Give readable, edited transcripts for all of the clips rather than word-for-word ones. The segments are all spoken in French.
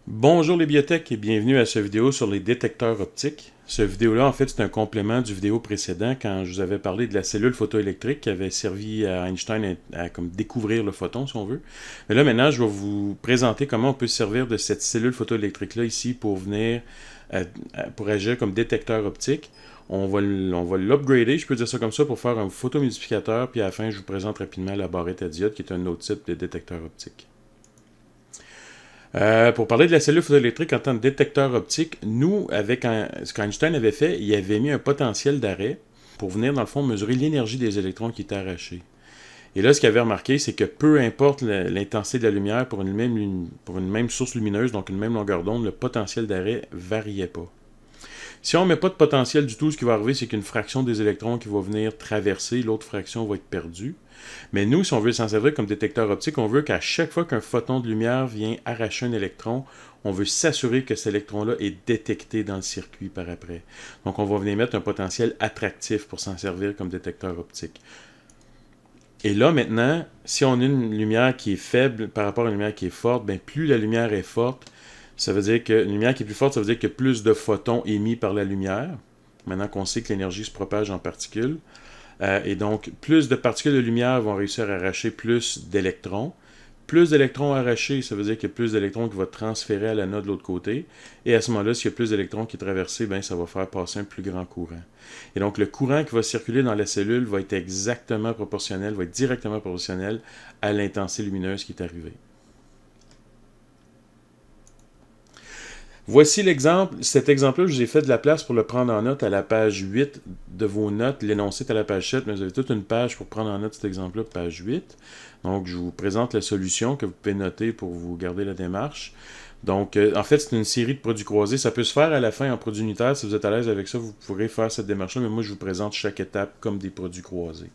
Bonjour les biotech et bienvenue à cette vidéo sur les détecteurs optiques. Cette vidéo-là, en fait, c'est un complément du vidéo précédent quand je vous avais parlé de la cellule photoélectrique qui avait servi à Einstein à comme découvrir le photon, si on veut. Mais là, maintenant, je vais vous présenter comment on peut se servir de cette cellule photoélectrique-là ici pour venir, pour agir comme détecteur optique. On va l'upgrader, je peux dire ça comme ça, pour faire un photomultiplicateur, puis à la fin, je vous présente rapidement la barrette à diode qui est un autre type de détecteur optique. Pour parler de la cellule photoélectrique en tant que détecteur optique, nous, ce qu'Einstein avait fait, il avait mis un potentiel d'arrêt pour venir, dans le fond, mesurer l'énergie des électrons qui étaient arrachés. Et là, ce qu'il avait remarqué, c'est que peu importe l'intensité de la lumière pour une même source lumineuse, donc une même longueur d'onde, le potentiel d'arrêt ne variait pas. Si on ne met pas de potentiel du tout, ce qui va arriver, c'est qu'une fraction des électrons qui va venir traverser, l'autre fraction va être perdue. Mais nous, si on veut s'en servir comme détecteur optique, on veut qu'à chaque fois qu'un photon de lumière vient arracher un électron, on veut s'assurer que cet électron-là est détecté dans le circuit par après. Donc, on va venir mettre un potentiel attractif pour s'en servir comme détecteur optique. Et là, maintenant, si on a une lumière qui est faible par rapport à une lumière qui est forte, bien, plus la lumière est forte, ça veut dire que une lumière qui est plus forte, ça veut dire qu'il y a plus de photons émis par la lumière. Maintenant qu'on sait que l'énergie se propage en particules. Et donc, plus de particules de lumière vont réussir à arracher plus d'électrons. Plus d'électrons arrachés, ça veut dire qu'il y a plus d'électrons qui vont transférer à l'anode de l'autre côté. Et à ce moment-là, s'il y a plus d'électrons qui est traversé, ben, ça va faire passer un plus grand courant. Et donc, le courant qui va circuler dans la cellule va être exactement proportionnel, va être directement proportionnel à l'intensité lumineuse qui est arrivée. Voici l'exemple. Cet exemple-là, je vous ai fait de la place pour le prendre en note à la page 8 de vos notes. L'énoncé est à la page 7, mais vous avez toute une page pour prendre en note cet exemple-là, page 8. Donc, je vous présente la solution que vous pouvez noter pour vous garder la démarche. Donc, en fait, c'est une série de produits croisés. Ça peut se faire à la fin en produit unitaire. Si vous êtes à l'aise avec ça, vous pourrez faire cette démarche-là, mais moi, je vous présente chaque étape comme des produits croisés.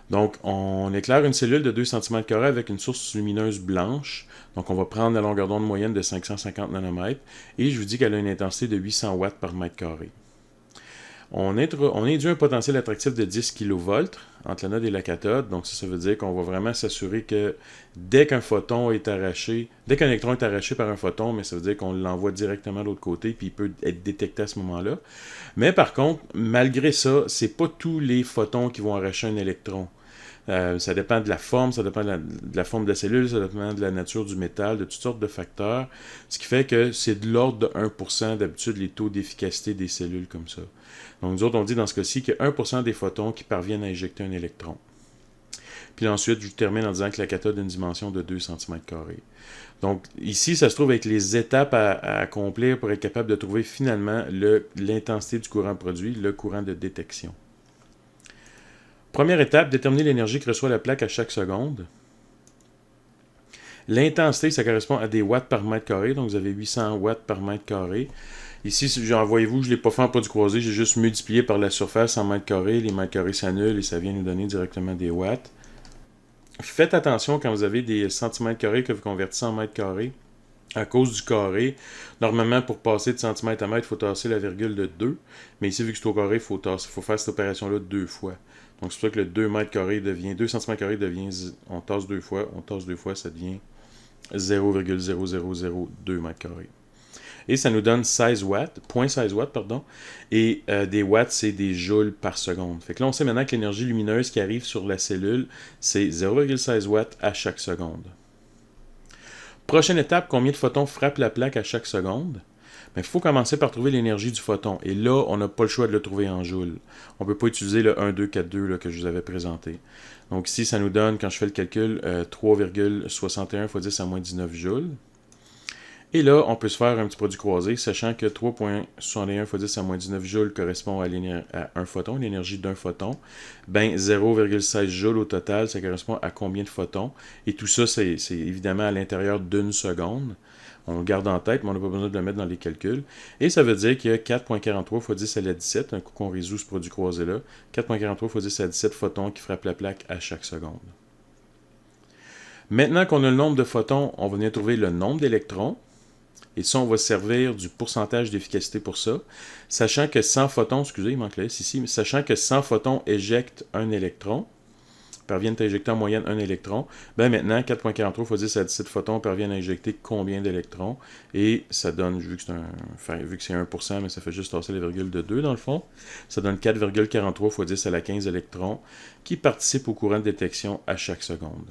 Donc, on éclaire une cellule de 2 cm² avec une source lumineuse blanche. Donc, on va prendre la longueur d'onde moyenne de 550 nanomètres et je vous dis qu'elle a une intensité de 800 watts par mètre carré. On induit un potentiel attractif de 10 kV entre l'anode et la cathode. Donc, ça veut dire qu'on va vraiment s'assurer que dès qu'un photon est arraché, dès qu'un électron est arraché par un photon, mais ça veut dire qu'on l'envoie directement de l'autre côté, puis il peut être détecté à ce moment-là. Mais par contre, malgré ça, c'est pas tous les photons qui vont arracher un électron. Ça dépend de la forme, ça dépend de la forme de la cellule, ça dépend de la nature du métal, de toutes sortes de facteurs, ce qui fait que c'est de l'ordre de 1% d'habitude les taux d'efficacité des cellules comme ça. Donc nous autres, on dit dans ce cas-ci qu'il y a 1% des photons qui parviennent à éjecter un électron. Puis ensuite, je termine en disant que la cathode a une dimension de 2 cm². Donc ici, ça se trouve avec les étapes à accomplir pour être capable de trouver finalement l'intensité du courant produit, le courant de détection. Première étape, déterminer l'énergie que reçoit la plaque à chaque seconde. L'intensité, ça correspond à des watts par mètre carré, donc vous avez 800 watts par mètre carré. Ici, voyez-vous, je ne l'ai pas fait en produit croisé, j'ai juste multiplié par la surface en mètres carrés. Les mètres carrés s'annulent et ça vient nous donner directement des watts. Faites attention quand vous avez des centimètres carrés que vous convertissez en mètres carrés. À cause du carré, normalement, pour passer de centimètre à mètre, il faut tasser la virgule de 2. Mais ici, vu que c'est au carré, il faut faire cette opération-là 2 fois. Donc, c'est pour ça que le 2 mètres carrés devient, 2 cm² devient, on tasse 2 fois, ça devient 0,0002 mètres carrés. Et ça nous donne 16 watts, 0,16 watts, pardon. Et des watts, c'est des joules par seconde. Fait que là, on sait maintenant que l'énergie lumineuse qui arrive sur la cellule, c'est 0,16 watts à chaque seconde. Prochaine étape, combien de photons frappent la plaque à chaque seconde? Il faut commencer par trouver l'énergie du photon. Et là, on n'a pas le choix de le trouver en joules. On ne peut pas utiliser le 1,242 là, que je vous avais présenté. Donc ici, ça nous donne, quand je fais le calcul, 3,61 fois 10 à moins 19 joules. Et là, on peut se faire un petit produit croisé, sachant que 3,61 fois 10 à moins 19 joules correspond à un photon, l'énergie d'un photon. Ben, 0,16 joules au total, ça correspond à combien de photons? Et tout ça, c'est évidemment à l'intérieur d'une seconde. On le garde en tête, mais on n'a pas besoin de le mettre dans les calculs. Et ça veut dire qu'il y a 4,43 fois 10 à la 17, un coup qu'on résout ce produit croisé-là, 4,43 fois 10 à la 17 photons qui frappent la plaque à chaque seconde. Maintenant qu'on a le nombre de photons, on va venir trouver le nombre d'électrons. Et ça, on va se servir du pourcentage d'efficacité pour ça, sachant que 100 photons, excusez, il manque la S ici, mais sachant que 100 photons éjectent un électron, parviennent à injecter en moyenne un électron. Ben maintenant, 4.43 fois 10 à 17 photons parviennent à injecter combien d'électrons? Et ça donne, vu que c'est 1%, mais ça fait juste tasser les virgules de 2 dans le fond, ça donne 4,43 fois 10 à la 15 électrons qui participent au courant de détection à chaque seconde.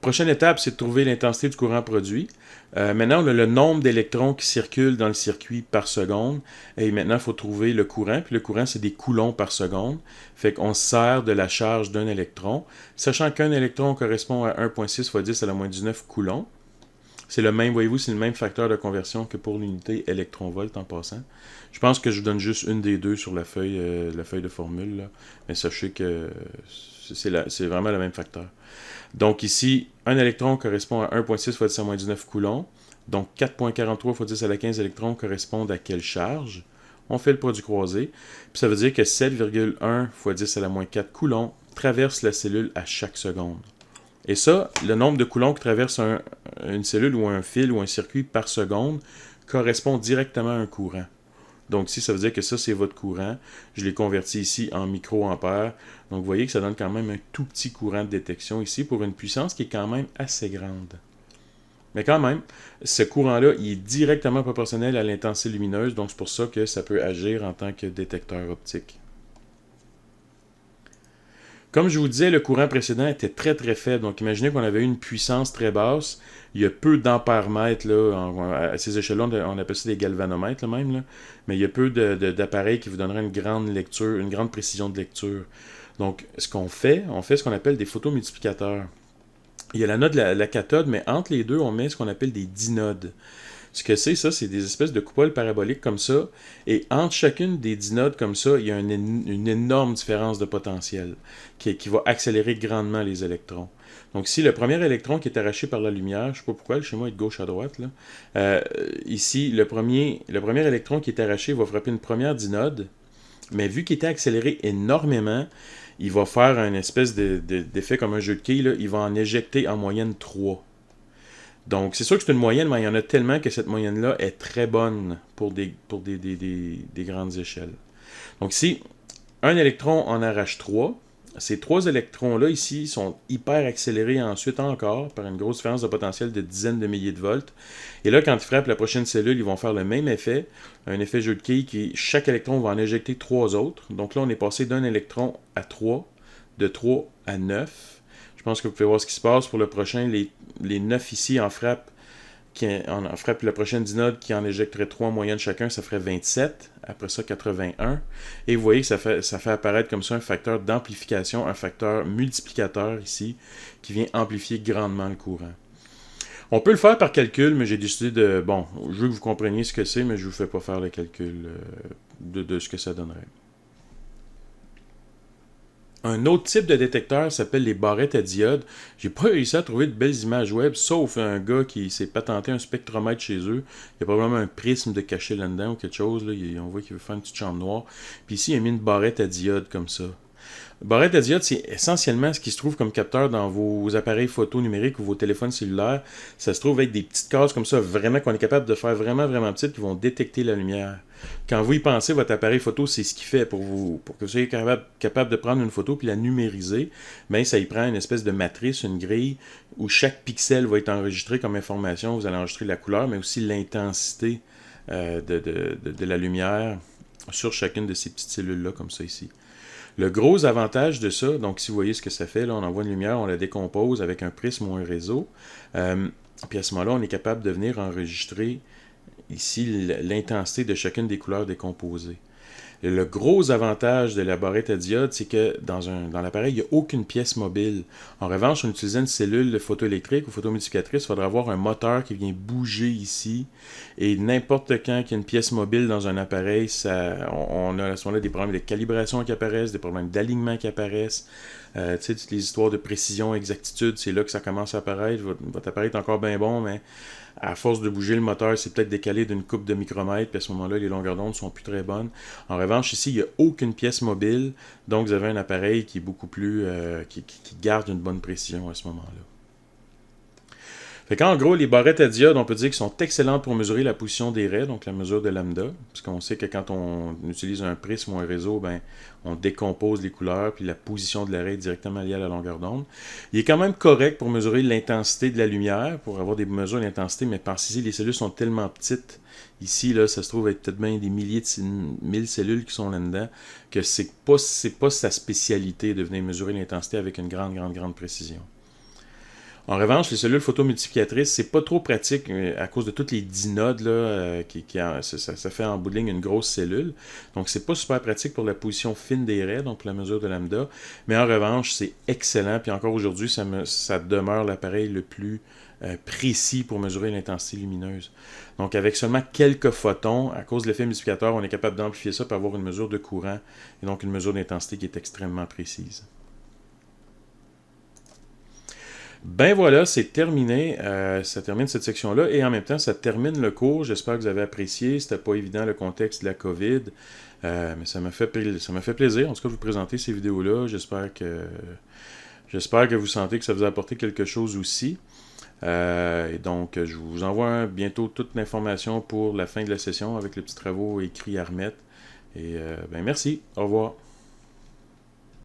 Prochaine étape, c'est de trouver l'intensité du courant produit. Maintenant, on a le nombre d'électrons qui circulent dans le circuit par seconde. Et maintenant, il faut trouver le courant. Puis le courant, c'est des coulombs par seconde. Fait qu'on se sert de la charge d'un électron. Sachant qu'un électron correspond à 1,6 fois 10 à la moins 19 coulombs. C'est le même, voyez-vous, c'est le même facteur de conversion que pour l'unité électron-volt en passant. Je pense que je vous donne juste une des deux sur la feuille de formule. Là. Mais sachez que c'est vraiment le même facteur. Donc ici, un électron correspond à 1,6 fois 10 à moins 19 coulombs. Donc 4,43 fois 10 à la 15 électrons correspondent à quelle charge? On fait le produit croisé. Puis ça veut dire que 7,1 fois 10 à la moins 4 coulombs traverse la cellule à chaque seconde. Et ça, le nombre de coulombs qui traverse une cellule ou un fil ou un circuit par seconde correspond directement à un courant. Donc ici, ça veut dire que ça, c'est votre courant. Je l'ai converti ici en microampères. Donc vous voyez que ça donne quand même un tout petit courant de détection ici pour une puissance qui est quand même assez grande. Mais quand même, ce courant-là, il est directement proportionnel à l'intensité lumineuse. Donc c'est pour ça que ça peut agir en tant que détecteur optique. Comme je vous disais, le courant précédent était très très faible. Donc imaginez qu'on avait une puissance très basse. Il y a peu d'ampères-mètres. À ces échelles-là, on appelle ça des galvanomètres là, même. Là. Mais il y a peu d'appareils qui vous donneraient une grande lecture, une grande précision de lecture. Donc ce qu'on fait, on fait ce qu'on appelle des photomultiplicateurs. Il y a l'anode et la cathode, mais entre les deux, on met ce qu'on appelle des dinodes. Ce que c'est, ça, c'est des espèces de coupoles paraboliques comme ça. Et entre chacune des dinodes comme ça, il y a une énorme différence de potentiel qui va accélérer grandement les électrons. Donc ici, le premier électron qui est arraché par la lumière, je ne sais pas pourquoi, le schéma est de gauche à droite, là. Ici, le premier électron qui est arraché va frapper une première dynode, mais vu qu'il était accéléré énormément, il va faire un espèce d'effet comme un jeu de quilles, là. Il va en éjecter en moyenne 3. Donc, c'est sûr que c'est une moyenne, mais il y en a tellement que cette moyenne-là est très bonne pour des grandes échelles. Donc, si un électron en arrache 3, ces 3 électrons-là, ici, sont hyper accélérés ensuite encore par une grosse différence de potentiel de dizaines de milliers de volts. Et là, quand ils frappent la prochaine cellule, ils vont faire le même effet, un effet jeu de quilles qui, chaque électron va en éjecter 3 autres. Donc là, on est passé d'un électron à 3, de 3 à 9. Je pense que vous pouvez voir ce qui se passe pour le prochain. Les 9 ici en frappent la prochaine dynode qui en éjecterait 3 en moyenne chacun, ça ferait 27. Après ça, 81. Et vous voyez que ça fait apparaître comme ça un facteur d'amplification, un facteur multiplicateur ici, qui vient amplifier grandement le courant. On peut le faire par calcul, mais j'ai décidé de... Bon, je veux que vous compreniez ce que c'est, mais je ne vous fais pas faire le calcul de ce que ça donnerait. Un autre type de détecteur s'appelle les barrettes à diode. J'ai pas réussi à trouver de belles images web, sauf un gars qui s'est patenté un spectromètre chez eux. Il y a probablement un prisme de caché là-dedans ou quelque chose. Là. On voit qu'il veut faire une petite chambre noire. Puis ici, il a mis une barrette à diode comme ça. Barrette à diode, c'est essentiellement ce qui se trouve comme capteur dans vos appareils photo numériques ou vos téléphones cellulaires. Ça se trouve avec des petites cases comme ça, vraiment qu'on est capable de faire vraiment petites qui vont détecter la lumière. Quand vous y pensez, votre appareil photo, c'est ce qu'il fait pour que vous soyez capable de prendre une photo puis la numériser. Bien, ça y prend une espèce de matrice, une grille, où chaque pixel va être enregistré comme information. Vous allez enregistrer la couleur, mais aussi l'intensité de la lumière sur chacune de ces petites cellules-là, comme ça ici. Le gros avantage de ça, donc si vous voyez ce que ça fait, là, on envoie une lumière, on la décompose avec un prisme ou un réseau, puis à ce moment-là, on est capable de venir enregistrer ici l'intensité de chacune des couleurs décomposées. Le gros avantage de la barrette à diode, c'est que dans l'appareil, il n'y a aucune pièce mobile. En revanche, on utilisait une cellule photoélectrique ou photomultiplicatrice, il faudra avoir un moteur qui vient bouger ici. Et n'importe quand qu'il y a une pièce mobile dans un appareil, on a à ce moment-là des problèmes de calibration qui apparaissent, des problèmes d'alignement qui apparaissent. Tu sais, toutes les histoires de précision, exactitude, c'est là que ça commence à apparaître. Votre appareil est encore bien bon, mais à force de bouger le moteur, c'est peut-être décalé d'une coupe de micromètres, puis à ce moment-là, les longueurs d'onde sont plus très bonnes. En revanche, ici, il n'y a aucune pièce mobile, donc vous avez un appareil qui est beaucoup plus... qui garde une bonne précision à ce moment-là. Fait qu'en gros, les barrettes à diode, on peut dire qu'ils sont excellentes pour mesurer la position des raies, donc la mesure de lambda, parce qu'on sait que quand on utilise un prisme ou un réseau, ben, on décompose les couleurs, puis la position de la raie est directement liée à la longueur d'onde. Il est quand même correct pour mesurer l'intensité de la lumière, pour avoir des mesures d'intensité, mais pensez-y, les cellules sont tellement petites. Ici, là, ça se trouve être peut-être bien des milliers de 1000 cellules qui sont là-dedans, que c'est pas sa spécialité de venir mesurer l'intensité avec une grande précision. En revanche, les cellules photomultiplicatrices, c'est pas trop pratique à cause de toutes les dynodes là, ça fait en bout de ligne une grosse cellule. Donc, c'est pas super pratique pour la position fine des raies, donc pour la mesure de lambda. Mais en revanche, c'est excellent. Puis encore aujourd'hui, ça demeure l'appareil le plus précis pour mesurer l'intensité lumineuse. Donc, avec seulement quelques photons, à cause de l'effet multiplicateur, on est capable d'amplifier ça pour avoir une mesure de courant et donc une mesure d'intensité qui est extrêmement précise. Ben voilà, c'est terminé. Ça termine cette section-là et en même temps, ça termine le cours. J'espère que vous avez apprécié. C'était pas évident le contexte de la COVID, mais ça m'a fait plaisir en tout cas de vous présenter ces vidéos-là. J'espère que vous sentez que ça vous a apporté quelque chose aussi. Et donc, je vous envoie bientôt toute l'information pour la fin de la session avec les petits travaux écrits à remettre. Et ben merci. Au revoir.